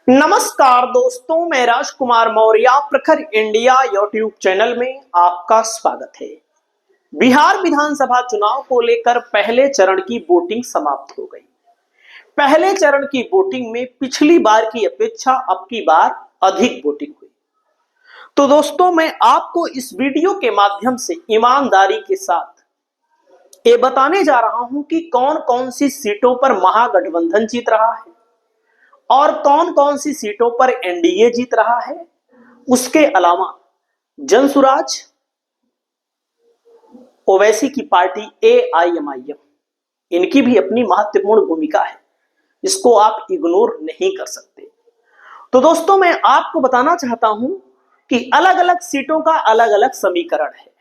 नमस्कार दोस्तों, मैं राजकुमार मौर्य प्रखर इंडिया यूट्यूब चैनल में आपका स्वागत है। बिहार विधानसभा चुनाव को लेकर पहले चरण की वोटिंग समाप्त हो गई। पहले चरण की वोटिंग में पिछली बार की अपेक्षा अब की बार अधिक वोटिंग हुई। तो दोस्तों, मैं आपको इस वीडियो के माध्यम से ईमानदारी के साथ ये बताने जा रहा हूं कि कौन कौन सी सीटों पर महागठबंधन जीत रहा है और कौन कौन सी सीटों पर एनडीए जीत रहा है। उसके अलावा जनसुराज, ओवैसी की पार्टी एआईएमआईएम, इनकी भी अपनी महत्वपूर्ण भूमिका है, इसको आप इग्नोर नहीं कर सकते। तो दोस्तों, मैं आपको बताना चाहता हूं कि अलग अलग सीटों का अलग अलग समीकरण है।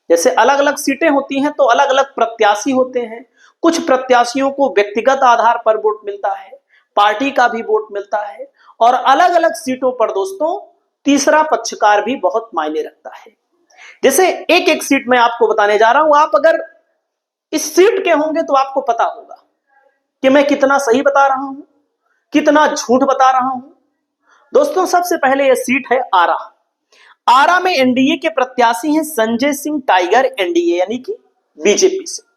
जैसे अलग अलग सीटें होती हैं तो अलग अलग प्रत्याशी होते हैं। कुछ प्रत्याशियों को व्यक्तिगत आधार पर वोट मिलता है, पार्टी का भी वोट मिलता है, और अलग अलग सीटों पर दोस्तों तीसरा पक्षकार भी बहुत मायने रखता है। जैसे एक एक सीट में आपको बताने जा रहा हूं। आप अगर इस सीट के होंगे तो आपको पता होगा कि मैं कितना सही बता रहा हूं, कितना झूठ बता रहा हूं। दोस्तों, सबसे पहले यह सीट है आरा। आरा में एनडीए के प्रत्याशी हैं संजय सिंह टाइगर, एनडीए यानी कि बीजेपी से।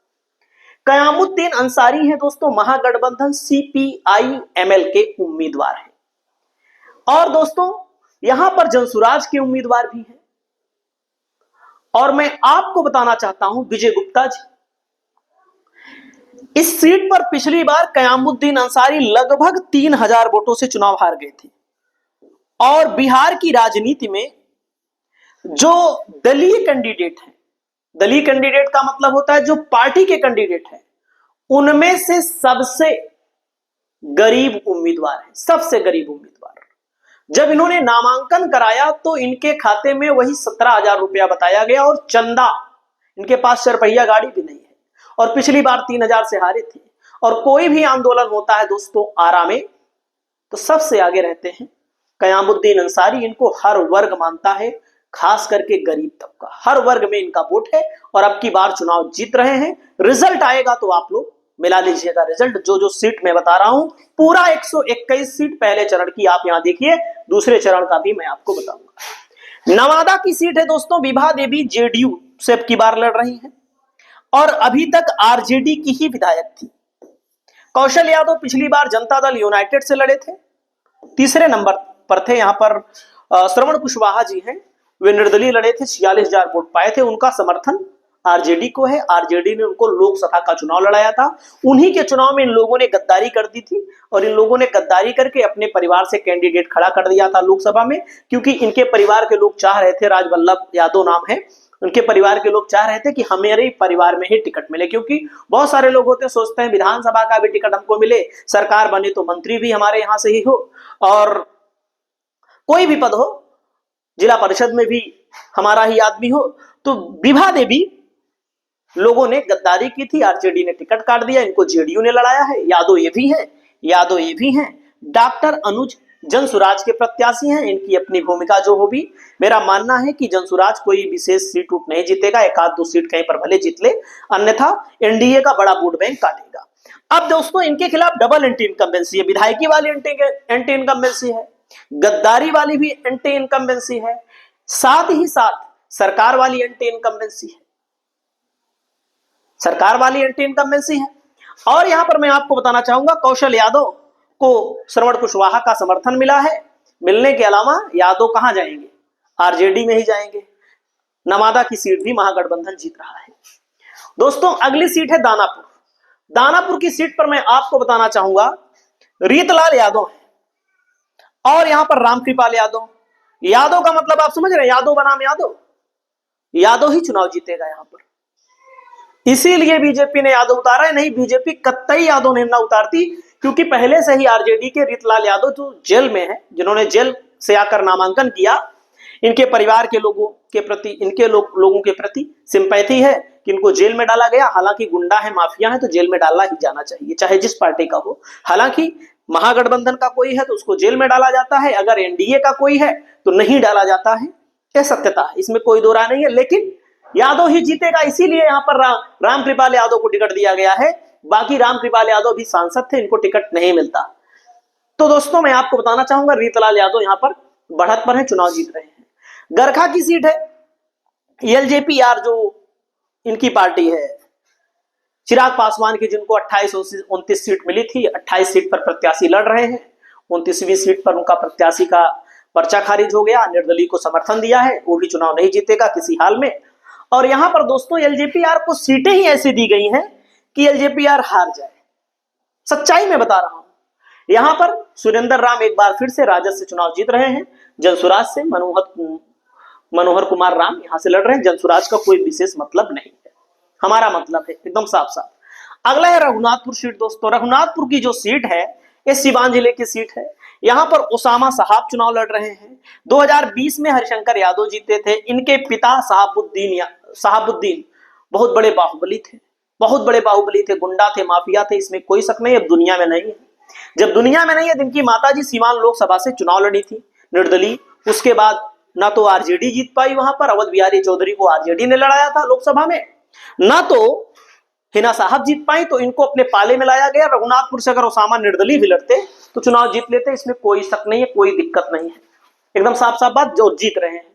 कयामुद्दीन अंसारी हैं दोस्तों, महागठबंधन सीपीआई एमएल के उम्मीदवार हैं। और दोस्तों, यहां पर जनसुराज के उम्मीदवार भी हैं। और मैं आपको बताना चाहता हूं विजय गुप्ता जी। इस सीट पर पिछली बार कयामुद्दीन अंसारी लगभग 3000 वोटों से चुनाव हार गए थे। और बिहार की राजनीति में जो दलीय कैंडिडेट है, दलीय कैंडिडेट का मतलब होता है जो पार्टी के कैंडिडेट हैं, उनमें से सबसे गरीब उम्मीदवार है, सबसे गरीब उम्मीदवार। जब इन्होंने नामांकन कराया तो इनके खाते में वही 17,000 रुपया बताया गया और चंदा, इनके पास चारपहिया गाड़ी भी नहीं है और पिछली बार 3,000 से हारे थे। और कोई भी आंदोलन होता है दोस्तों आरा में तो सबसे आगे रहते हैं कयामुद्दीन अंसारी। इनको हर वर्ग मानता है, खास करके गरीब तबका, हर वर्ग में इनका वोट है और अब की बार चुनाव जीत रहे हैं। रिजल्ट आएगा तो आप लोग मिला लीजिएगा रिजल्ट। जो जो सीट मैं बता रहा हूं, पूरा 121 सीट पहले चरण की आप यहां देखिए, दूसरे चरण का भी मैं आपको बताऊंगा। नवादा की सीट है दोस्तों, विभा देवी जेडीयू से अब की बार लड़ रही हैं और अभी तक आरजेडी की ही विधायक थी। कौशल यादव पिछली बार जनता दल यूनाइटेड से लड़े थे, तीसरे नंबर पर थे। यहां पर श्रवण कुशवाहा जी हैं, वे निर्दलीय लड़े थे, 46,000 वोट पाए थे। उनका समर्थन आरजेडी को है। आरजेडी ने उनको लोकसभा का चुनाव लड़ाया था। उन्हीं के चुनाव में इन लोगों ने गद्दारी कर दी थी और इन लोगों ने गद्दारी करके अपने परिवार से कैंडिडेट खड़ा कर दिया था लोकसभा में, क्योंकि इनके परिवार के लोग चाह रहे थे, राजवल्लभ यादव नाम है उनके परिवार के लोग, चाह रहे थे कि हमारे परिवार में ही टिकट मिले। क्योंकि बहुत सारे लोग होते हैं, सोचते हैं विधानसभा का भी टिकट हमको मिले, सरकार बने तो मंत्री भी हमारे यहां से ही हो और कोई भी पद हो, जिला परिषद में भी हमारा ही आदमी हो। तो विभा देवी लोगों ने गद्दारी की थी, आरजेडी ने टिकट काट दिया, इनको जेडीयू ने लड़ाया है। यादव ये भी हैं। डॉक्टर अनुज जनसुराज के प्रत्याशी हैं, इनकी अपनी भूमिका जो होगी। मेरा मानना है कि जनसुराज कोई विशेष सीट उठ नहीं जीतेगा, एक आध दो सीट कहीं पर भले जीत ले, अन्यथा एनडीए का बड़ा वोट बैंक काटेगा। अब दोस्तों, इनके खिलाफ डबल एंटी इनकम्बेंसी है, विधायकी वाली एंटी इनकम्बेंसी है, गद्दारी वाली भी एंटी इनकम्बेंसी है, साथ ही साथ सरकार वाली एंटी इनकम्बेंसी है, सरकार वाली एंटी इनकम्बेंसी है। और यहां पर मैं आपको बताना चाहूंगा, कौशल यादव को श्रवण कुशवाहा का समर्थन मिला है। मिलने के अलावा यादव कहां जाएंगे, आरजेडी में ही जाएंगे। नवादा की सीट भी महागठबंधन जीत रहा है। दोस्तों, अगली सीट है दानापुर। दानापुर की सीट पर मैं आपको बताना चाहूंगा रीतलाल यादव है और यहां पर रामकृपाल यादव। यादव का मतलब आप समझ रहे हैं, यादव बनाम यादव, यादव ही चुनाव जीतेगा यहां पर। इसीलिए बीजेपी ने यादव उतारा है, नहीं बीजेपी कतई यादव ने ना उतारती, क्योंकि पहले से ही आरजेडी के रीतलाल यादव जो जेल में है, जिन्होंने जेल से आकर नामांकन किया, इनके परिवार के लोगों के प्रति, इनके लोगों के प्रति सिंपैथी है कि इनको जेल में डाला गया। हालांकि गुंडा है, माफिया है, तो जेल में डाला ही जाना चाहिए, चाहे जिस पार्टी का हो। हालांकि महागठबंधन का कोई है तो उसको जेल में डाला जाता है, अगर एनडीए का कोई है तो नहीं डाला जाता है, यह सत्यता है, इसमें कोई दो राय नहीं है। लेकिन यादव ही जीतेगा, इसीलिए यहां पर रामकृपाल यादव को टिकट दिया गया है। बाकी रामकृपाल यादव भी सांसद थे, इनको टिकट नहीं मिलता। तो दोस्तों मैं आपको बताना चाहूंगा रीतलाल यादव यहां पर बढ़त पर है, चुनाव जीत रहे हैं। गरखा की सीट है, एलजेपी जो इनकी पार्टी है, चिराग पासवान की, जिनको 28-29 सीट मिली थी, 28 सीट पर प्रत्याशी लड़ रहे हैं। 29वीं सीट पर उनका प्रत्याशी का पर्चा खारिज हो गया, निर्दलीय को समर्थन दिया है, वो भी चुनाव नहीं जीतेगा किसी हाल में। और यहां पर दोस्तों एलजेपीआर को सीटें ही ऐसी दी गई हैं कि एलजेपीआर हार जाए। सच्चाई में बता रहा हूं। यहां पर सुरेंद्र राम एक बार फिर से राजद से चुनाव जीत रहे हैं, जनसुराज से मनोहर कुमार राम यहां से लड़ रहे हैं। जनसुराज का कोई विशेष मतलब नहीं है, हमारा मतलब है एकदम साफ साफ। अगला है रघुनाथपुर सीट। दोस्तों रघुनाथपुर की जो सीट है ये सिवान जिले की सीट है। यहां पर ओसामा साहब चुनाव लड़ रहे हैं। 2020 में हरिशंकर यादव जीते थे। इनके पिता साहबुद्दीन बहुत बड़े बाहुबली थे, बहुत बड़े बाहुबली थे, गुंडा थे, माफिया थे, इसमें कोई शक नहीं। अब दुनिया में नहीं है। जब दुनिया में नहीं है, इनकी माताजी सीवान लोकसभा से चुनाव लड़ी थी निर्दलीय। उसके बाद ना तो आरजेडी जीत पाई वहां पर, अवध बिहारी चौधरी को आरजेडी ने लड़ाया था लोकसभा में, ना तो हिना साहब जीत पाई, तो इनको अपने पाले में लाया गया। रघुनाथपुर से अगर ओसामा निर्दलीय भी लड़ते तो चुनाव जीत लेते, इसमें कोई शक नहीं है, कोई दिक्कत नहीं है, एकदम साफ साफ बात, जो जीत रहे हैं।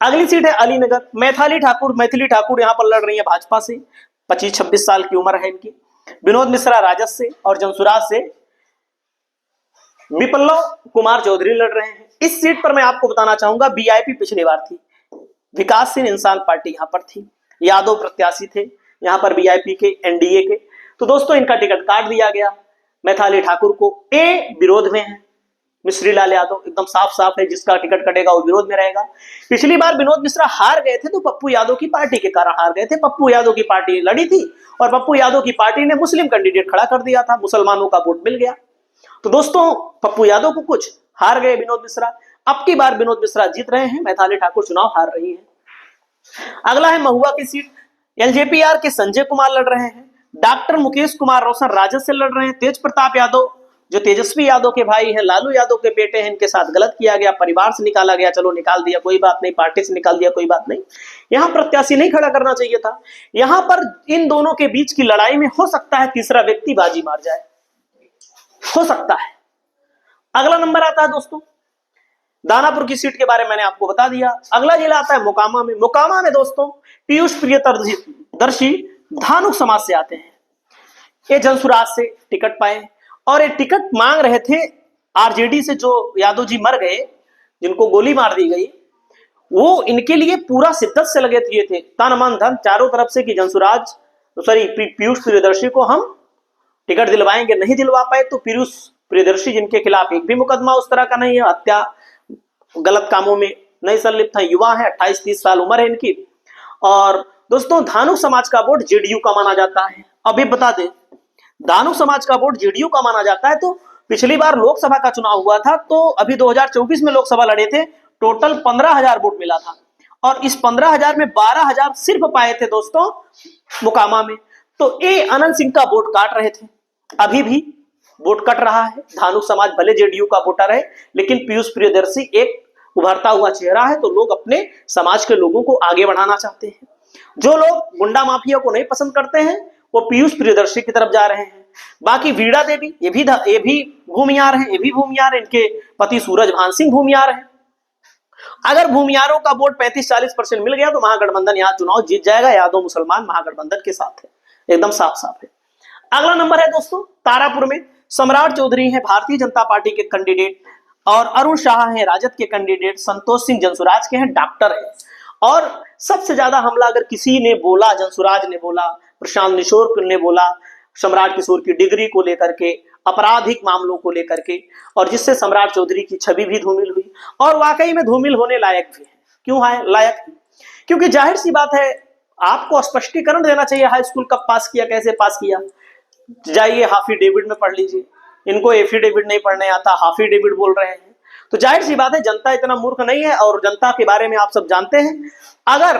अगली सीट है अलीनगर। मैथिली ठाकुर यहां पर लड़ रही है भाजपा से, 25-26 साल की उम्र है इनकी। विनोद मिश्रा राजद से और जनसुराज से विप्लव कुमार चौधरी लड़ रहे हैं। इस सीट पर मैं आपको बताना चाहूंगा वीआईपी पिछली बार थी, विकासशील इंसान पार्टी यहां पर थी, यादव प्रत्याशी थे यहां पर वीआईपी के, एनडीए के। तो दोस्तों इनका टिकट काट दिया गया मैथिली ठाकुर को। ए विरोध में है मिश्रीलाल यादव, एकदम साफ साफ है, जिसका टिकट कटेगा वो विरोध में रहेगा। पिछली बार विनोद मिश्रा हार गए थे तो पप्पू यादव की पार्टी के कारण हार गए थे। पप्पू यादव की पार्टी लड़ी थी और पप्पू यादव की पार्टी ने मुस्लिम कैंडिडेट खड़ा कर दिया था, मुसलमानों का वोट मिल गया। तो दोस्तों पप्पू यादव को कुछ, हार गए विनोद मिश्रा। अब की बार विनोद मिश्रा जीत रहे हैं, मैथिली ठाकुर चुनाव हार रही है। अगला है महुआ की सीट। एलजेपीआर के संजय कुमार लड़ रहे हैं। डॉक्टर मुकेश कुमार रोशन राजद से लड़ रहे हैं। तेज प्रताप यादव जो तेजस्वी यादव के भाई हैं, लालू यादव के बेटे हैं, इनके साथ गलत किया गया, परिवार से निकाला गया, चलो निकाल दिया कोई बात नहीं, पार्टी से निकाल दिया कोई बात नहीं, यहां प्रत्याशी नहीं खड़ा करना चाहिए था। यहां पर इन दोनों के बीच की लड़ाई में हो सकता है तीसरा व्यक्ति बाजी मार जाए, हो सकता है। अगला नंबर आता है दोस्तों दानापुर की सीट के बारे में मैंने आपको बता दिया। अगला जिला आता है मोकामा में। मोकामा में दोस्तों पीयूष प्रियदर्शी धानुक समाज से आते हैं। ये जनसुराज से टिकट पाए और ये टिकट मांग रहे थे आरजेडी से, जो यादव जी मर गए, जिनको गोली मार दी गई, वो इनके लिए पूरा शिद्दत से लगे थे, तन मन धन चारों तरफ से, कि पीयूष प्रियदर्शी को हम टिकट दिलवाएंगे। नहीं दिलवा पाए तो पीयूष प्रियदर्शी, जिनके खिलाफ एक भी मुकदमा उस तरह का नहीं है, हत्या गलत कामों में नहीं संलिप्त है, युवा है, 28-30 साल उम्र है इनकी। और दोस्तों धानुक समाज का वोट जेडीयू का माना जाता है। अभी बता दें, धानुक समाज का वोट जेडीयू का माना जाता है। तो पिछली बार लोकसभा का चुनाव हुआ था, तो अभी 2024 में लोकसभा लड़े थे, टोटल 15,000 वोट मिला था और इस 15,000 में 12,000 सिर्फ पाए थे दोस्तों मोकामा में। तो ए अनंत सिंह का वोट काट रहे थे, अभी भी वोट कट रहा है। धानुक समाज भले जेडीयू का वोटर है, लेकिन पीयूष प्रियदर्शी एक उभरता हुआ चेहरा है, तो लोग अपने समाज के लोगों को आगे बढ़ाना चाहते हैं। जो लोग गुंडा माफिया को नहीं पसंद करते हैं वो पीयूष प्रियदर्शी की तरफ जा रहे हैं। बाकी वीणा देवी ये भी भूमियार है, इनके पति सूरज भान सिंह भूमियार है। अगर भूमियारों का वोट 35-40% मिल गया तो महागठबंधन यहाँ चुनाव जीत जाएगा। यादव मुसलमान महागठबंधन के साथ है, एकदम साफ साफ है। अगला नंबर है दोस्तों तारापुर में। सम्राट चौधरी है भारतीय जनता पार्टी के कैंडिडेट और अरुण शाह है राजद के कैंडिडेट। संतोष सिंह जनसुराज के हैं, डॉक्टर है। और सबसे ज्यादा हमला अगर किसी ने बोला, जनसुराज ने बोला, प्रशांत किशोर ने बोला, सम्राट किशोर की डिग्री को लेकर के, आपराधिक मामलों को लेकर के, और जिससे सम्राट चौधरी की छवि भी धूमिल हुई और वाकई में धूमिल होने लायक भी है। क्यों है लायक? क्योंकि जाहिर सी बात है आपको स्पष्टीकरण देना चाहिए, हाई स्कूल कब पास किया, कैसे पास किया। जाइए हाफिडेविड में पढ़ लीजिए, इनको एफिडेविड नहीं पढ़ने आता, हाफिडेविड बोल रहे हैं। तो जाहिर सी बात है जनता इतना मूर्ख नहीं है और जनता के बारे में आप सब जानते हैं। अगर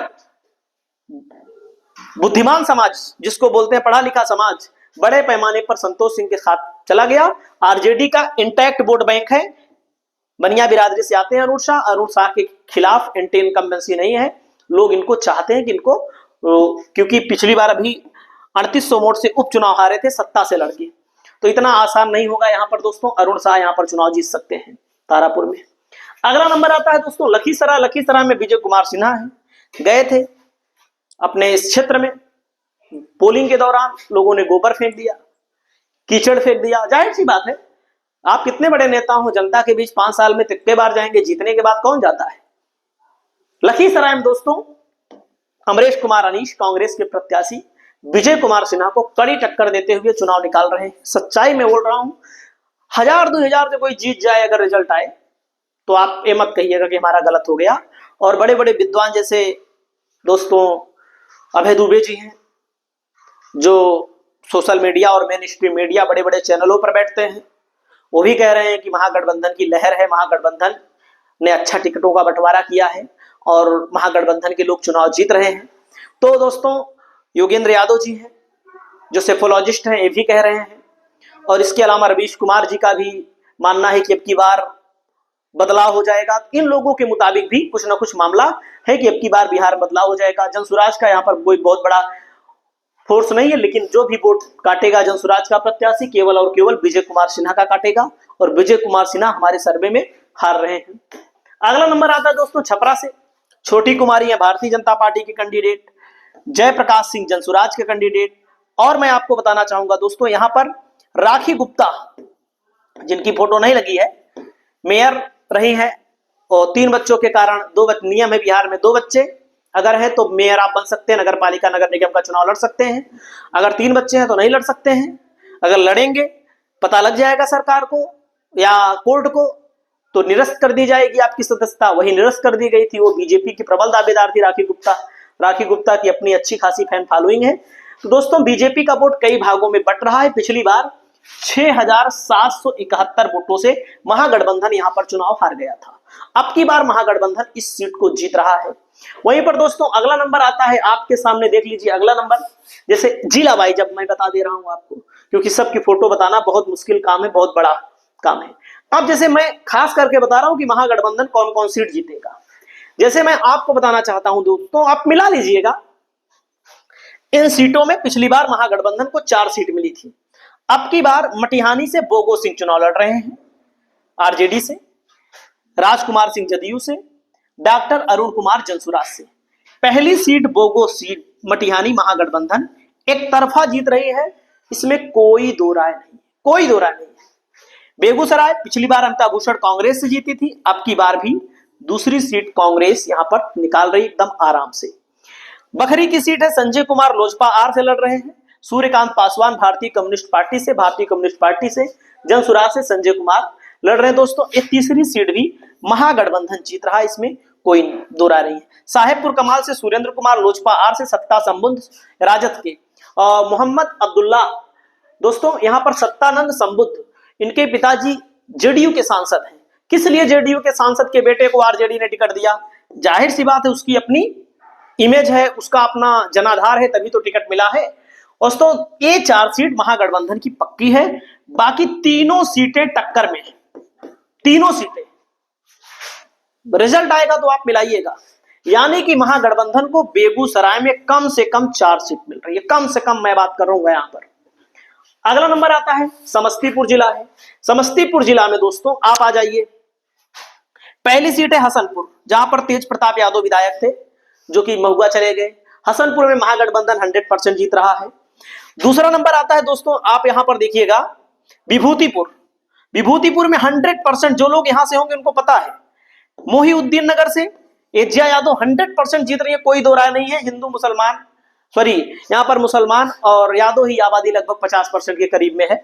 बुद्धिमान समाज जिसको बोलते हैं, पढ़ा लिखा समाज, बड़े पैमाने पर संतोष सिंह के साथ चला गया। आरजेडी का इंटैक्ट वोट बैंक है, बनिया बिरादरी से आते हैं अरुण शाह के खिलाफ एंटी इनकम्बेंसी नहीं है। लोग इनको चाहते हैं कि इनको, क्योंकि पिछली बार अभी 3800 वोट से उपचुनाव हारे थे सत्ता से लड़के, तो इतना आसान नहीं होगा यहाँ पर दोस्तों। अरुण शाह यहाँ पर चुनाव जीत सकते हैं तारापुर में। अगला नंबर आता है दोस्तों लखीसराय। लखीसराय में विजय कुमार सिन्हा है, गए थे अपने इस क्षेत्र में। पोलिंग के दौरान लोगों ने गोबर फेंक दिया, कीचड़ फेंक दिया। जाहिर सी बात है, आप कितने बड़े नेता हो, जनता के बीच 5 साल में कितने बार जाएंगे, जीतने के बाद कौन जाता है। लखीसराय में दोस्तों अमरेश कुमार अनीश कांग्रेस के प्रत्याशी विजय कुमार सिन्हा को कड़ी टक्कर देते हुए चुनाव निकाल रहे हैं। सच्चाई में बोल रहा हूं, 1000-2000 से कोई जीत जाए, अगर रिजल्ट आए तो आप ये मत कहिएगा कि हमारा गलत हो गया। और बड़े बड़े विद्वान जैसे दोस्तों अभय दुबे जी हैं, जो सोशल मीडिया और मेन स्ट्रीम मीडिया बड़े बड़े चैनलों पर बैठते हैं, वो भी कह रहे हैं कि महागठबंधन की लहर है, महागठबंधन ने अच्छा टिकटों का बंटवारा किया है और महागठबंधन के लोग चुनाव जीत रहे हैं। तो दोस्तों योगेंद्र यादव जी हैं जो सेफोलॉजिस्ट हैं, ये भी कह रहे हैं। और इसके अलावा रवीश कुमार जी का भी मानना है कि अब की बार बदलाव हो जाएगा। इन लोगों के मुताबिक भी कुछ ना कुछ मामला है कि अब की बार बिहार में बदलाव हो जाएगा। जनसुराज का यहाँ पर कोई बहुत बड़ा फोर्स नहीं है, लेकिन जो भी वोट काटेगा जनसुराज का प्रत्याशी केवल और केवल विजय कुमार सिन्हा का काटेगा। और विजय कुमार सिन्हा हमारे सर्वे में हार रहे हैं। अगला नंबर आता है दोस्तों छपरा से। छोटी कुमारी है भारतीय जनता पार्टी के कैंडिडेट, जयप्रकाश सिंह जनसुराज के कैंडिडेट। और मैं आपको बताना चाहूंगा दोस्तों, यहाँ पर राखी गुप्ता, जिनकी फोटो नहीं लगी है, मेयर रही है और 3 बच्चों के कारण नियम है बिहार में, 2 बच्चे अगर है तो मेयर आप बन सकते हैं, नगर पालिका नगर निगम का चुनाव लड़ सकते हैं। अगर 3 बच्चे हैं तो नहीं लड़ सकते हैं। अगर लड़ेंगे पता लग जाएगा सरकार को या कोर्ट को, तो निरस्त कर दी जाएगी आपकी सदस्यता। वही निरस्त कर दी गई थी, वो बीजेपी की प्रबल दावेदार थी राखी गुप्ता। राखी गुप्ता की अपनी अच्छी खासी फैन फॉलोइंग है। तो दोस्तों बीजेपी का वोट कई भागों में बट रहा है। पिछली बार 6771 वोटों से महागठबंधन यहां पर चुनाव हार गया था। अब की बार महागठबंधन इस सीट को जीत रहा है। वहीं पर दोस्तों अगला नंबर आता है आपके सामने, देख लीजिए अगला नंबर। जैसे जिला वाइज जब मैं बता दे रहा हूं आपको, क्योंकि सबकी फोटो बताना बहुत मुश्किल काम है, बहुत बड़ा काम है। अब जैसे मैं खास करके बता रहा हूं कि महागठबंधन कौन कौन सीट जीतेगा, जैसे मैं आपको बताना चाहता हूं दोस्तों, आप मिला लीजिएगा। इन सीटों में पिछली बार महागठबंधन को 4 सीट मिली थी। अब की बार मटिहानी से बोगो सिंह चुनाव लड़ रहे हैं आरजेडी से, राजकुमार सिंह जदयू से, डॉक्टर अरुण कुमार जनसुराज से। पहली सीट बोगो सीट मटिहानी महागठबंधन एक तरफा जीत रही है, इसमें कोई दो राय नहीं, कोई दो राय नहीं है। बेगूसराय पिछली बार अमिता भूषण कांग्रेस से जीती थी, अब की बार भी दूसरी सीट कांग्रेस यहां पर निकाल रही एकदम आराम से। बखरी की सीट है संजय कुमार लोजपा आर से लड़ रहे हैं, सूर्यकांत पासवान भारतीय कम्युनिस्ट पार्टी से, भारतीय कम्युनिस्ट पार्टी से जनसुराज से संजय कुमार लड़ रहे हैं दोस्तों। एक तीसरी सीट भी महागठबंधन जीत रहा है, इसमें कोई दो राय नहीं है। साहेबपुर कमाल से सुरेंद्र कुमार लोजपा आर से, सत्ता संबुद्ध राजद के मोहम्मद अब्दुल्ला दोस्तों यहाँ पर सत्तानंद संबुद्ध, इनके पिताजी जेडीयू के सांसद हैं। किस लिए जेडीयू के सांसद के बेटे को आरजेडी ने टिकट दिया? जाहिर सी बात है, उसकी अपनी इमेज है, उसका अपना जनाधार है, तभी तो टिकट मिला है। दोस्तों ये 4 सीट महागठबंधन की पक्की है, बाकी तीनों सीटें टक्कर में है, तीनों सीटें। रिजल्ट आएगा तो आप मिलाइएगा, यानी कि महागठबंधन को बेगूसराय में कम से कम 4 सीट मिल रही है, कम से कम मैं बात कर रहा हूं यहां पर। अगला नंबर आता है समस्तीपुर जिला है। समस्तीपुर जिला में दोस्तों आप आ जाइए, पहली सीट है हसनपुर, जहां पर तेज प्रताप यादव विधायक थे जो कि महुआ चले गए। हसनपुर में महागठबंधन 100% जीत रहा है। दूसरा नंबर आता है दोस्तों, आप यहां पर देखिएगा विभूतिपुर। विभूतिपुर में 100%, जो लोग यहां से होंगे उनको पता है, मोहिउद्दीन नगर से एजिया यादव 100% जीत रही है, कोई दो राय नहीं है। हिंदू मुसलमान यहाँ पर मुसलमान और यादव ही आबादी लगभग 50% के करीब में है।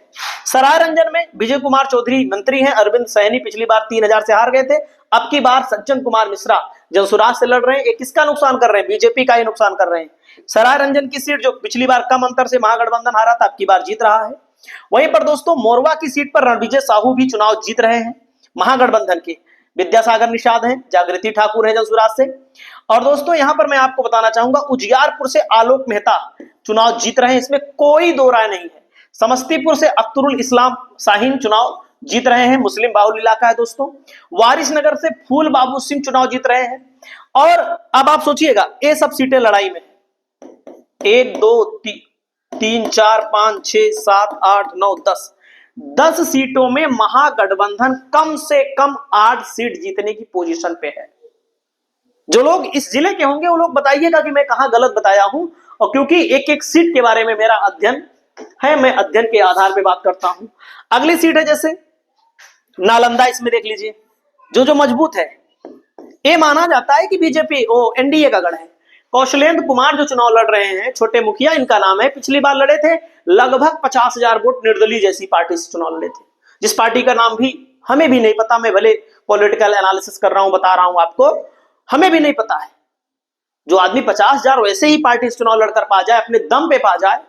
सराय रंजन में विजय कुमार चौधरी मंत्री हैं, अरविंद सहनी पिछली बार 3000 से हार गए थे, अब की बार सज्जन कुमार मिश्रा जनसुराज से लड़ रहे हैं। ये किसका नुकसान कर रहे हैं? बीजेपी का ही नुकसान कर रहे हैं। सराय रंजन की सीट जो पिछली बार कम अंतर से महागठबंधन हारा था, अब की बार जीत रहा है। वहीं पर दोस्तों मोरवा की सीट पर रणविजय साहू भी चुनाव जीत रहे हैं महागठबंधन के। विद्यासागर निषाद हैं, जागृति ठाकुर है जनसुराज से। और दोस्तों यहां पर मैं आपको बताना चाहूंगा उजियारपुर से आलोक मेहता चुनाव जीत रहे हैं, इसमें कोई दो राय नहीं है। समस्तीपुर से अख्तरुल इस्लाम शाहीन चुनाव जीत रहे हैं, मुस्लिम बाहुल इलाका है दोस्तों। वारिसनगर से फूल बाबू सिंह चुनाव जीत रहे हैं। और अब आप सोचिएगा, ये सब सीटें लड़ाई में 1 2 3 4 5 6 7 8 9 10 10 सीटों में महागठबंधन कम से कम 8 सीट जीतने की पोजीशन पे है। जो लोग इस जिले के होंगे वो लोग बताइएगा कि मैं कहां गलत बताया हूं, और क्योंकि एक एक सीट के बारे में मेरा अध्ययन है, मैं अध्ययन के आधार पे बात करता हूं। अगली सीट है जैसे नालंदा, इसमें देख लीजिए जो मजबूत है, ये माना जाता है कि बीजेपी वो एनडीए का गढ़ है। कौशलेंद्र कुमार जो चुनाव लड़ रहे हैं, छोटे मुखिया इनका नाम है, पिछली बार लड़े थे, लगभग 50,000 वोट निर्दलीय जैसी पार्टी से चुनाव लड़े थे, जिस पार्टी का नाम भी हमें भी नहीं पता। मैं भले पॉलिटिकल एनालिसिस कर रहा हूं, बता रहा हूं आपको, हमें भी नहीं पता है। जो आदमी 50,000 वैसे ही पार्टी से चुनाव लड़कर पा जाए, अपने दम पे पा जाए,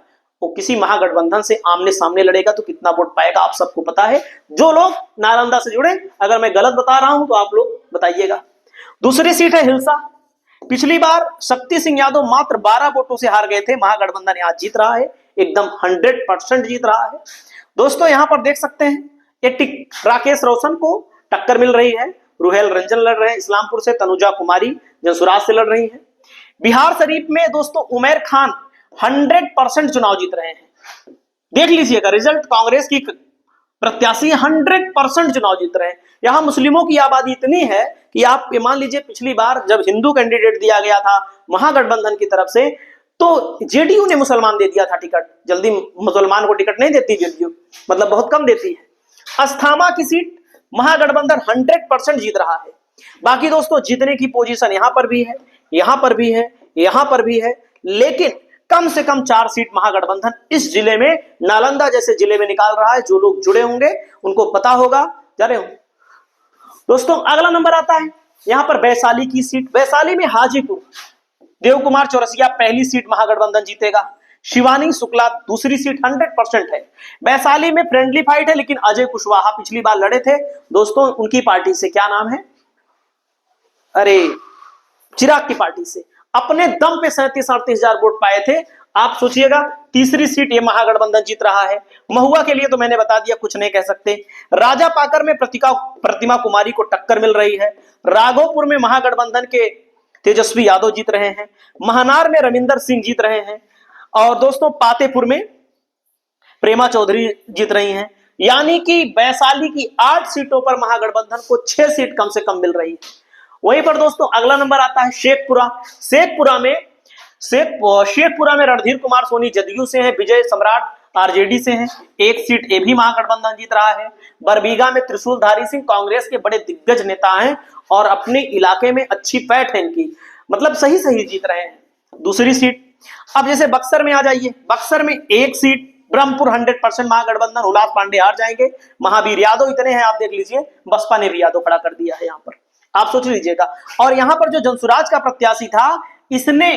वो किसी महागठबंधन से आमने सामने लड़ेगा तो कितना वोट पाएगा आप सबको पता है। जो लोग नालंदा से जुड़े, अगर मैं गलत बता रहा हूं तो आप लोग बताइएगा। दूसरी सीट है हिलसा। पिछली बार शक्ति सिंह यादव मात्र 12 वोटों से हार गए थे, महागठबंधन यहां जीत रहा है, एकदम 100% जीत रहा है। दोस्तों यहां पर देख सकते हैं, एक राकेश रोशन को टक्कर मिल रही है, रुहेल रंजन लड़ रहे हैं इस्लामपुर से, तनुजा कुमारी जंसुराज से लड़ रही है। बिहार शरीफ में दोस्तों उमर खान 100% चुनाव जीत रहे हैं। देख लीजिएगा रिजल्ट, कांग्रेस की प्रत्याशी 100% चुनाव जीत रहे हैं। यहां मुस्लिमों की आबादी इतनी है कि आप मान लीजिए पिछली बार जब हिंदू कैंडिडेट दिया गया था महागठबंधन की तरफ से, तो जेडीयू ने मुसलमान दे दिया था टिकट। जल्दी मुसलमान को टिकट नहीं देती जेडीयू, मतलब बहुत कम देती है। अस्थामा की सीट महागठबंधन 100% जीत रहा है। बाकी दोस्तों जीतने की पोजीशन यहां पर भी है, यहां पर भी है, यहां पर भी है, लेकिन कम से कम 4 सीट महागठबंधन इस जिले में, नालंदा जैसे जिले में निकाल रहा है। जो लोग जुड़े होंगे उनको पता होगा, जा रहे हो दोस्तों। अगला नंबर आता है यहां पर वैशाली की सीट। वैशाली में हाजीपुर, देव कुमार चौरसिया पहली सीट महागठबंधन जीतेगा, शिवानी शुक्ला दूसरी सीट 100% है। वैशाली में फ्रेंडली फाइट है, लेकिन अजय कुशवाहा पिछली बार लड़े थे दोस्तों, उनकी पार्टी से, क्या नाम है, अरे चिराग की पार्टी से, अपने दम पे 37-38 हजार वोट पाए थे। आप सोचिएगा तीसरी सीट ये महागठबंधन जीत रहा है। महुआ के लिए तो मैंने बता दिया, कुछ नहीं कह सकते। राजा पाकर में प्रतिमा कुमारी को टक्कर मिल रही है। राघोपुर में महागठबंधन के तेजस्वी यादव जीत रहे हैं। महानार में रविंदर सिंह जीत रहे हैं, और दोस्तों पातेपुर में प्रेमा चौधरी जीत रही हैं। यानी कि वैशाली की 8 सीटों पर महागठबंधन को 6 सीट कम से कम मिल रही है। वहीं पर दोस्तों अगला नंबर आता है शेखपुरा। शेखपुरा में रणधीर कुमार सोनी जदयू से हैं, विजय सम्राट आरजेडी से हैं, 1 सीट ये भी महागठबंधन जीत रहा है। बरबीघा में त्रिशूलधारी सिंह कांग्रेस के बड़े दिग्गज नेता हैं, और अपने इलाके में अच्छी पैठ है इनकी, मतलब सही जीत रहे हैं। दूसरी सीट, अब जैसे बक्सर में आ जाइए, बक्सर में 1 सीट ब्रह्मपुर 100% महागठबंधन, उल्लास पांडे हार जाएंगे, महावीर यादव इतने हैं, आप देख लीजिए बसपा ने भी यादव खड़ा कर दिया है यहाँ पर, आप सोच लीजिएगा। और यहां पर जो जंसुराज का प्रत्याशी था, इसने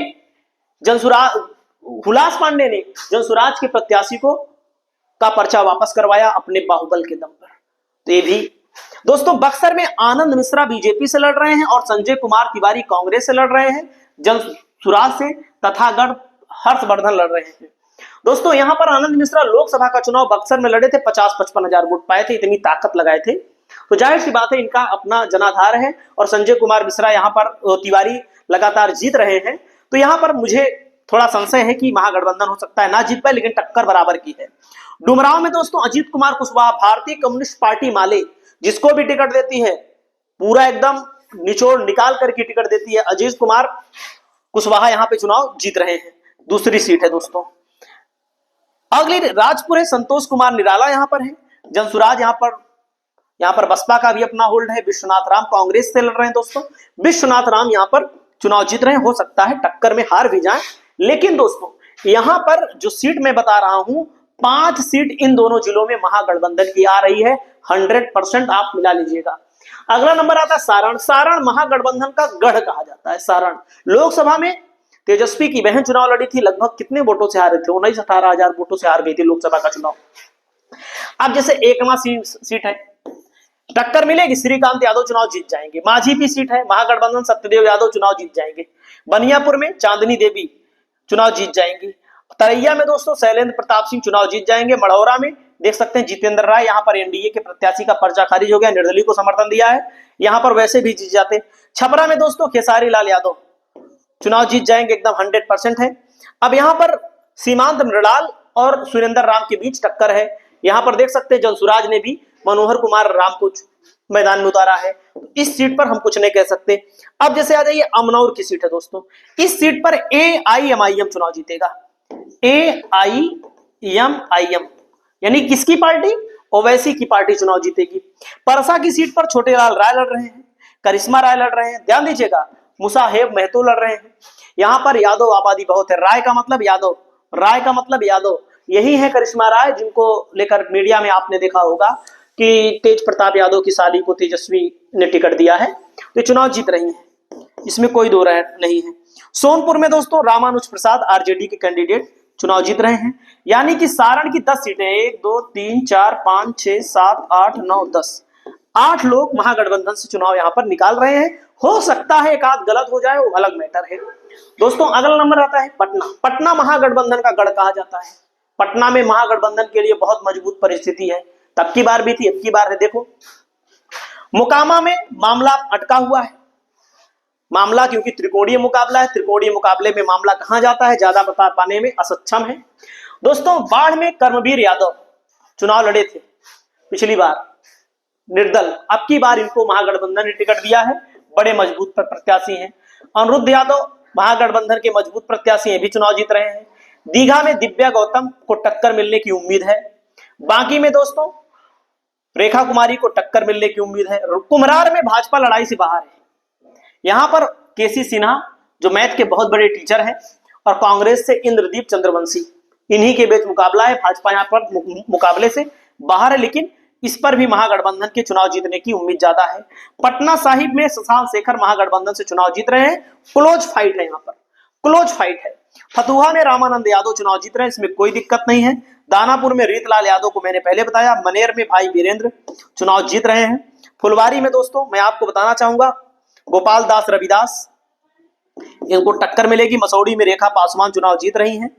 हुलास पांडे ने जंसुराज के प्रत्याशी को का पर्चा वापस करवाया अपने बाहुबल के दम पर। तो ये भी दोस्तों, बक्सर में आनंद मिश्रा बीजेपी से लड़ रहे हैं और संजय कुमार तिवारी कांग्रेस से लड़ रहे हैं, जंसुराज से तथागढ़ हर्षवर्धन लड़ रहे हैं। दोस्तों यहां पर आनंद मिश्रा लोकसभा का चुनाव बक्सर में लड़े थे, 50-55 हजार वोट पाए थे, इतनी ताकत लगाए थे, तो जाहिर सी बात है इनका अपना जनाधार है। और संजय कुमार मिश्रा यहाँ पर तिवारी लगातार जीत रहे हैं, तो यहाँ पर मुझे थोड़ा संशय है कि महागठबंधन हो सकता है ना जीत पाए, लेकिन टक्कर बराबर की है। डुमरांव में दोस्तों अजीत कुमार कुशवाहा, भारतीय कम्युनिस्ट पार्टी माले जिसको भी टिकट देती है पूरा एकदम निचोड़ निकाल करके टिकट देती है, अजीत कुमार कुशवाहा यहाँ पे चुनाव जीत रहे हैं, दूसरी सीट है दोस्तों। अगली राजपुर है, संतोष कुमार निराला यहाँ पर है, जंसुराज यहाँ पर बसपा का भी अपना होल्ड है, विश्वनाथ राम कांग्रेस से लड़ रहे हैं दोस्तों, विश्वनाथ राम यहाँ पर चुनाव जीत रहे हैं, हो सकता है टक्कर में हार भी जाएं। लेकिन दोस्तों यहाँ पर जो सीट मैं बता रहा हूं, 5 सीट इन दोनों जिलों में महागठबंधन की आ रही है, 100% आप मिला लीजिएगा। अगला नंबर आता है सारण। सारण महागठबंधन का गढ़ कहा जाता है। सारण लोकसभा में तेजस्वी की बहन चुनाव लड़ी थी, लगभग कितने वोटों से हारे थे, 19-18 हजार वोटों से हार गई थी लोकसभा का चुनाव। अब जैसे एकमा सीट है, टक्कर मिलेगी, श्रीकांत यादव चुनाव जीत जाएंगे। माझी की सीट है, महागठबंधन सत्यदेव यादव चुनाव जीत जाएंगे। बनियापुर में चांदनी देवी चुनाव जीत जाएंगी। तरैया में दोस्तों शैलेंद्र प्रताप सिंह चुनाव जीत जाएंगे। मढ़ौरा में देख सकते हैं जितेंद्र राय, यहाँ पर एनडीए के प्रत्याशी का पर्चा खारिज हो गया, निर्दलीय को समर्थन दिया है, यहाँ पर वैसे भी जीत जाते। छपरा में दोस्तों खेसारी लाल यादव चुनाव जीत जाएंगे, एकदम 100% है। अब यहाँ पर सीमांत मृणाल और सुरेंद्र राम के बीच टक्कर है। यहां पर देख सकते हैं जनसुराज ने भी मनोहर कुमार राम को मैदान में उतारा है। इस सीट पर हम कुछ नहीं कह सकते। अब जैसे आ जाइए अमनौर की सीट है दोस्तों, इस सीट पर AIMIM चुनाव जीतेगा। AIMIM यानी किसकी पार्टी? ओवैसी की पार्टी चुनाव जीतेगी। परसा की सीट पर छोटेलाल राय लड़ रहे हैं, करिश्मा राय लड़ रहे हैं, ध्यान दीजिएगा, मुसाहेब महतो लड़ रहे हैं। यहां पर यादव आबादी बहुत है, राय का मतलब यादव, राय का मतलब यादव, यही है करिश्मा राय, जिनको लेकर मीडिया में आपने देखा होगा कि तेज प्रताप यादव की साली को तेजस्वी ने टिकट दिया है, तो चुनाव जीत रही हैं, इसमें कोई दो राय नहीं है। सोनपुर में दोस्तों रामानुज प्रसाद आरजेडी के कैंडिडेट चुनाव जीत रहे हैं। यानी कि सारण की 10 सीटें, 1 2 3 4 5 6 7 8 9 10, 8 लोग महागठबंधन से चुनाव यहां पर निकाल रहे हैं। हो सकता है एक आध गलत हो जाए, वो अलग मैटर है। दोस्तों अगला नंबर आता है पटना। पटना महागठबंधन का गढ़ कहा जाता है। पटना में महागठबंधन के लिए बहुत मजबूत परिस्थिति है, तब की बार भी थी, अब की बार है। देखो मोकामा में मामला अटका हुआ है, मामला क्योंकि त्रिकोणीय मुकाबला है, त्रिकोणीय मुकाबले में मामला कहां जाता है, ज्यादा बता पाने में असक्षम है। दोस्तों बाढ़ में कर्मवीर यादव चुनाव लड़े थे पिछली बार निर्दल, अब की बार इनको महागठबंधन ने टिकट दिया है, बड़े मजबूत प्रत्याशी हैं। अनिरुद्ध यादव महागठबंधन के मजबूत प्रत्याशी हैं, भी चुनाव जीत रहे हैं। दीघा में दिव्या गौतम को टक्कर मिलने की उम्मीद है। बाकी में दोस्तों रेखा कुमारी को टक्कर मिलने की उम्मीद है। कुम्हरार में भाजपा लड़ाई से बाहर है। यहां पर केसी सिन्हा जो मैथ के बहुत बड़े टीचर हैं और कांग्रेस से इंद्रदीप चंद्रवंशी, इन्हीं के बीच मुकाबला है। भाजपा यहां पर मुकाबले से बाहर है, लेकिन इस पर भी महागठबंधन के चुनाव जीतने की उम्मीद ज्यादा है। पटना साहिब में शशांक शेखर महागठबंधन से चुनाव जीत रहे हैं, क्लोज फाइट है, यहां पर क्लोज फाइट है। फतुहा में रामानंद यादव चुनाव जीत रहे हैं, इसमें कोई दिक्कत नहीं है। दानापुर में रीतलाल यादव को मैंने पहले बताया। मनेर में भाई वीरेंद्र चुनाव जीत रहे हैं। फुलवारी में दोस्तों मैं आपको बताना चाहूंगा गोपाल दास रविदास, इनको टक्कर मिलेगी। मसौड़ी में रेखा पासवान चुनाव जीत रही हैं।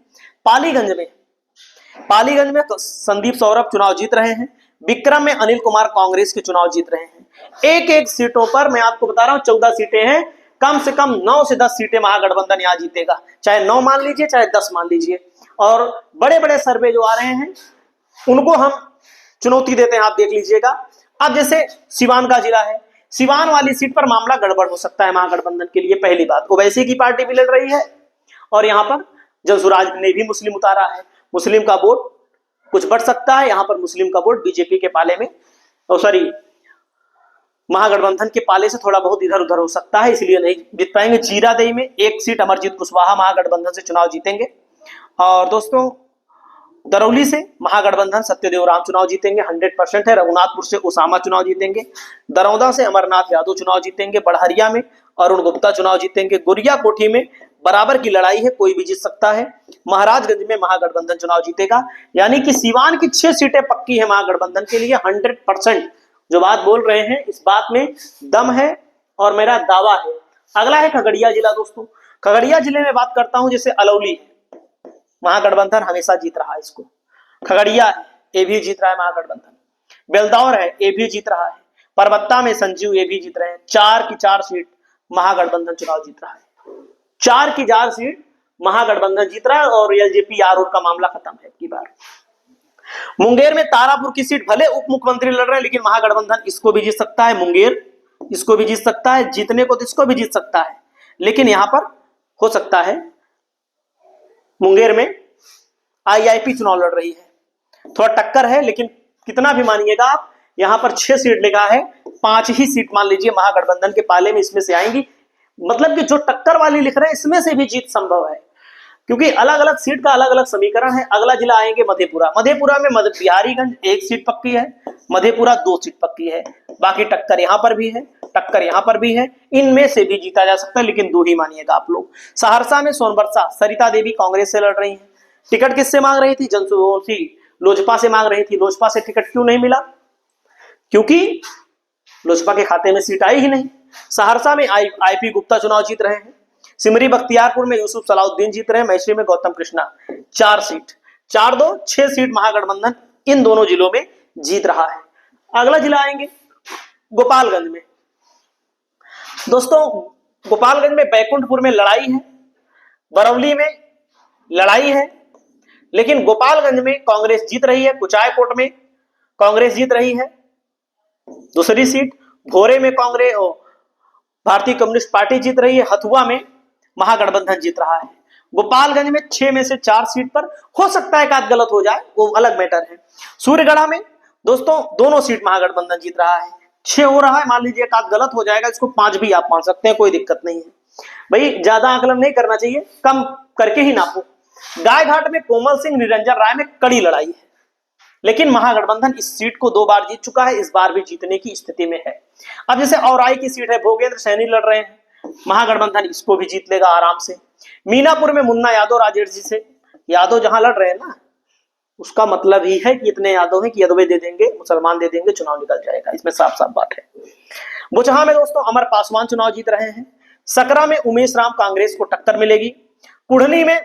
पालीगंज में संदीप सौरभ चुनाव जीत रहे हैं। विक्रम में अनिल कुमार कांग्रेस के चुनाव जीत रहे हैं। एक एक सीटों पर मैं आपको बता रहा हूं 14 सीटें हैं, कम से कम 9 से 10 सीटें महागठबंधन यहां जीतेगा, चाहे 9 मान लीजिए चाहे 10 मान लीजिए। और बड़े बड़े सर्वे जो आ रहे हैं उनको हम चुनौती देते हैं, आप देख लीजिएगा। अब जैसे सिवान का जिला है, सिवान वाली सीट पर मामला गड़बड़ हो सकता है महागठबंधन के लिए। पहली बात, ओवैसी की पार्टी भी लड़ रही है और यहां पर जनसुराज ने भी मुस्लिम उतारा है, मुस्लिम का वोट कुछ बढ़ सकता है। यहां पर मुस्लिम का वोट बीजेपी के पाले में, सॉरी महागठबंधन के पाले से थोड़ा बहुत इधर उधर हो सकता है, इसलिए नहीं जीत पाएंगे। जीरादेई में एक सीट अमरजीत कुशवाहा महागठबंधन से चुनाव जीतेंगे। और दोस्तों दरौली से महागठबंधन सत्यदेव राम चुनाव जीतेंगे, 100% है। रघुनाथपुर से उसामा चुनाव जीतेंगे। दरौदा से अमरनाथ यादव चुनाव जीतेंगे। बड़हरिया में अरुण गुप्ता चुनाव जीतेंगे। गुरिया कोठी में बराबर की लड़ाई है, कोई भी जीत सकता है। महाराजगंज में महागठबंधन चुनाव जीतेगा। यानी कि सीवान की 6 सीटें पक्की है महागठबंधन के लिए, 100%। जो बात बोल रहे हैं इस बात में दम है और मेरा दावा है। अगला है खगड़िया जिला। दोस्तों खगड़िया जिले में बात करता हूं, जैसे अलौली महागठबंधन हमेशा जीत रहा है, इसको खगड़िया है, ये भी जीत रहा है महागठबंधन। बेलदौर है, ये भी जीत रहा है। परबत्ता में संजीव, ये भी जीत रहे हैं। 4 की 4 सीट महागठबंधन चुनाव जीत रहा है, 4 की 4 सीट महागठबंधन जीत रहा है। और एलजेपी आरोप का मामला खत्म है की बार। मुंगेर में तारापुर की सीट भले उप मुख्यमंत्री लड़ रहे हैं, लेकिन महागठबंधन इसको भी जीत सकता है। मुंगेर इसको भी जीत सकता है, जीतने को तो इसको भी जीत सकता है, लेकिन यहां पर हो सकता है मुंगेर में आईआईपी चुनाव लड़ रही है, थोड़ा टक्कर है। लेकिन कितना भी मानिएगा आप, यहां पर 6 सीट लिखा है, 5 ही सीट मान लीजिए महागठबंधन के पाले में इसमें से आएंगी। मतलब कि जो टक्कर वाली लिख रहे हैं इसमें से भी जीत संभव है, क्योंकि अलग अलग सीट का अलग अलग समीकरण है। अगला जिला आएंगे मधेपुरा। मधेपुरा में बिहारीगंज 1 सीट पक्की है, मधेपुरा 2 सीट पक्की है। बाकी टक्कर यहां पर भी है, टक्कर यहां पर भी है, इनमें से भी जीता जा सकता है, लेकिन 2 ही मानिएगा आप लोग। सहरसा में सोनबरसा सरिता देवी कांग्रेस से लड़ रही है। टिकट किससे मांग रही थी? लोजपा से मांग रही थी। लोजपा से टिकट क्यों नहीं मिला? क्योंकि लोजपा के खाते में सीट आई ही नहीं। सहरसा में आईपी गुप्ता चुनाव जीत रहे हैं। सिमरी बख्तियारपुर में यूसुफ सलाउद्दीन जीत रहे हैं। मैसूर में गौतम कृष्णा। 4 सीट, 4-2, 6 सीट महागठबंधन इन दोनों जिलों में जीत रहा है। अगला जिला आएंगे गोपालगंज में। दोस्तों गोपालगंज में बैकुंठपुर में लड़ाई है, बरौली में लड़ाई है, लेकिन गोपालगंज में कांग्रेस जीत रही है, कुचायकोट में कांग्रेस जीत रही है दूसरी सीट, भोरे में कांग्रेस भारतीय कम्युनिस्ट पार्टी जीत रही है, हथुआ में महागठबंधन जीत रहा है। गोपालगंज में 6 में से 4 सीट पर हो सकता है एक गलत हो जाए, वो अलग मैटर है। सूर्यगढ़ा में दोस्तों दोनों सीट महागठबंधन जीत रहा है, 6 हो रहा है, मान लीजिए एक गलत हो जाएगा, इसको 5 भी आप मान सकते हैं, कोई दिक्कत नहीं है भाई, ज्यादा आकलन नहीं करना चाहिए, कम करके ही नापो। गायघाट में कोमल सिंह निरंजन राय में कड़ी लड़ाई है, लेकिन महागठबंधन इस सीट को 2 बार जीत चुका है, इस बार भी जीतने की स्थिति में है। अब जैसे औराई की सीट है, भोगेंद्र सैनी लड़ रहे हैं, महागठबंधन इसको भी जीत लेगा आराम से। मीनापुर में मुन्ना यादव राजेश जी से, यादव जहां लड़ रहे हैं ना, उसका मतलब ही है कि इतने यादव हैं कि यदवे दे देंगे, मुसलमान दे देंगे, चुनाव निकल जाएगा, इसमें साफ साफ बात है। बुचहा में दोस्तों अमर पासवान चुनाव जीत रहे हैं। सकरा में उमेश राम कांग्रेस को टक्कर मिलेगी। कुढ़नी में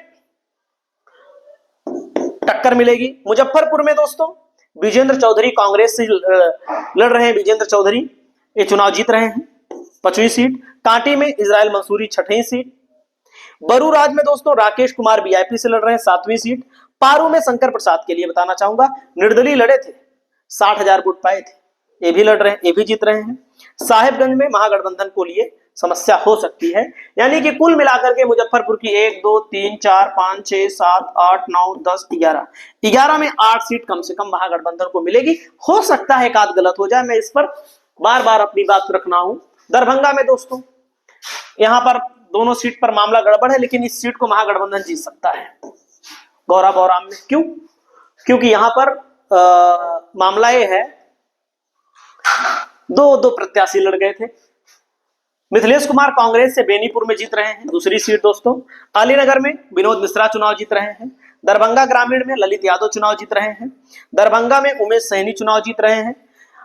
टक्कर मिलेगी। मुजफ्फरपुर में दोस्तों विजेंद्र चौधरी कांग्रेस से लड़ रहे हैं, विजेंद्र चौधरी ये चुनाव जीत रहे हैं 5वीं सीट। कांटी में इजराइल मंसूरी 6वीं सीट। बरूराज में दोस्तों राकेश कुमार वीआईपी से लड़ रहे हैं 7वीं सीट। पारू में शंकर प्रसाद के लिए बताना चाहूंगा, निर्दलीय लड़े थे, 60,000 वोट पाए थे, ये भी लड़ रहे हैं, ये भी जीत रहे हैं। साहेबगंज में महागठबंधन को लिए समस्या हो सकती है, यानी कि कुल मिलाकर के मुजफ्फरपुर की 1 2 3 4 5 6 7 8 9 10 11 में 8 सीट कम से कम महागठबंधन को मिलेगी। हो सकता है एक आध गलत हो जाए, मैं इस पर बार बार अपनी बात रखना हूं। दरभंगा में दोस्तों यहां पर दोनों सीट पर मामला गड़बड़ है, लेकिन इस सीट को महागठबंधन जीत सकता है। गौरा बौराम में क्यों? क्योंकि यहां पर मामला ये है, दो प्रत्याशी लड़ गए थे। मिथिलेश कुमार कांग्रेस से बेनीपुर में जीत रहे हैं दूसरी सीट दोस्तों। अलीनगर में विनोद मिश्रा चुनाव जीत रहे हैं। दरभंगा ग्रामीण में ललित यादव चुनाव जीत रहे हैं। दरभंगा में उमेश सैनी चुनाव जीत रहे हैं।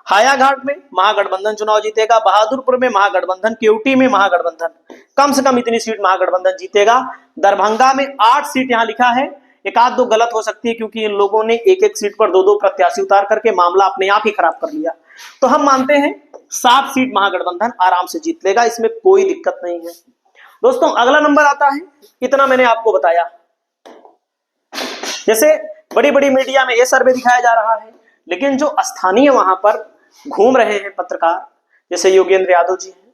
हायाघाट में महागठबंधन चुनाव जीतेगा। बहादुरपुर में महागठबंधन, केवटी में महागठबंधन, कम से कम इतनी सीट महागठबंधन जीतेगा। दरभंगा में 8 सीट यहां लिखा है, एक आध दो गलत हो सकती है क्योंकि इन लोगों ने एक एक सीट पर 2 प्रत्याशी उतार करके मामला अपने आप ही खराब कर लिया। तो हम मानते हैं 7 सीट महागठबंधन आराम से जीत लेगा, इसमें कोई दिक्कत नहीं है। दोस्तों अगला नंबर आता है, इतना मैंने आपको बताया। जैसे बड़ी बड़ी मीडिया में ये सर्वे दिखाया जा रहा है, लेकिन जो स्थानीय वहां पर घूम रहे हैं पत्रकार, जैसे योगेंद्र यादव जी हैं,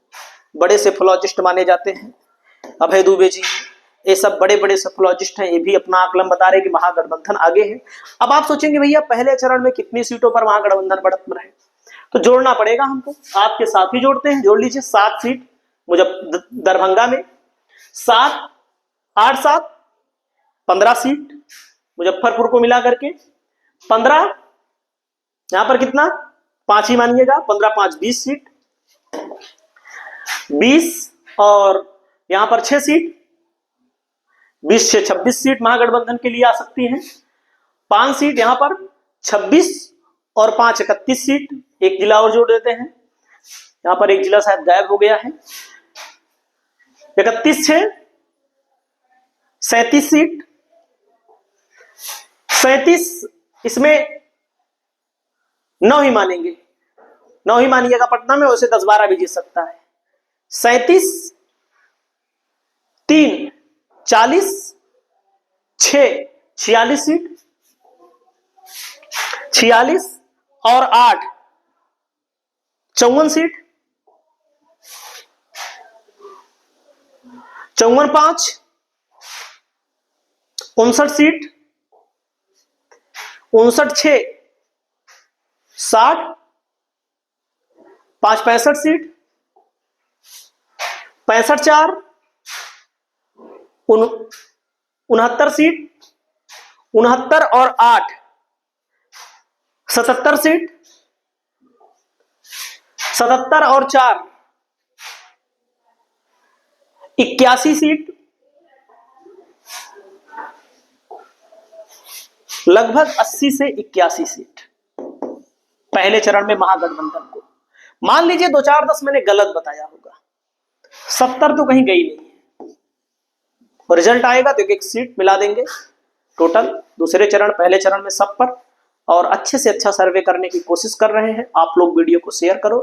बड़े सेफोलॉजिस्ट माने जाते हैं, अभय दुबे जी, ये सब बड़े बड़े सेफोलॉजिस्ट हैं, ये भी अपना आकलन बता रहे हैं कि महागठबंधन आगे है। अब आप सोचेंगे भैया पहले चरण में कितनी सीटों पर महागठबंधन बढ़त में रहे, तो जोड़ना पड़ेगा हमको, आपके साथ ही जोड़ते हैं, जोड़ लीजिए। 7 सीट दरभंगा में, 7 8 7 15 सीट मुजफ्फरपुर को मिला करके 15, यहां पर कितना 5 ही मानिएगा, 15 5 20 सीट, 20 और यहां पर 6 सीट, 20 से 26 सीट महागठबंधन के लिए आ सकती हैं। 5 सीट यहां पर 26 और 5 31 सीट, एक जिला और जोड़ देते हैं, यहां पर एक जिला शायद गायब हो गया है। 31 6 37 सीट, 37 इसमें 9 ही मानेंगे, 9 ही मानिएगा पटना में, वैसे 10 12 भी जीत सकता है। 37 3 40 6 46 सीट, 46 और 8 54 सीट, 54 5 59 सीट, 59 6 60, 5 65 सीट, 65 4 69 सीट, 69 और 8 77 सीट, 77 और 4 81 सीट, लगभग 80 से 81 सीट पहले चरण में महागठबंधन को। मान लीजिए 2 4 10 मैंने गलत बताया होगा, 70 तो कहीं गई नहीं है, और रिजल्ट आएगा तो एक सीट मिला देंगे टोटल दूसरे चरण पहले चरण में सब पर। और अच्छे से अच्छा सर्वे करने की कोशिश कर रहे हैं आप लोग, वीडियो को शेयर करो,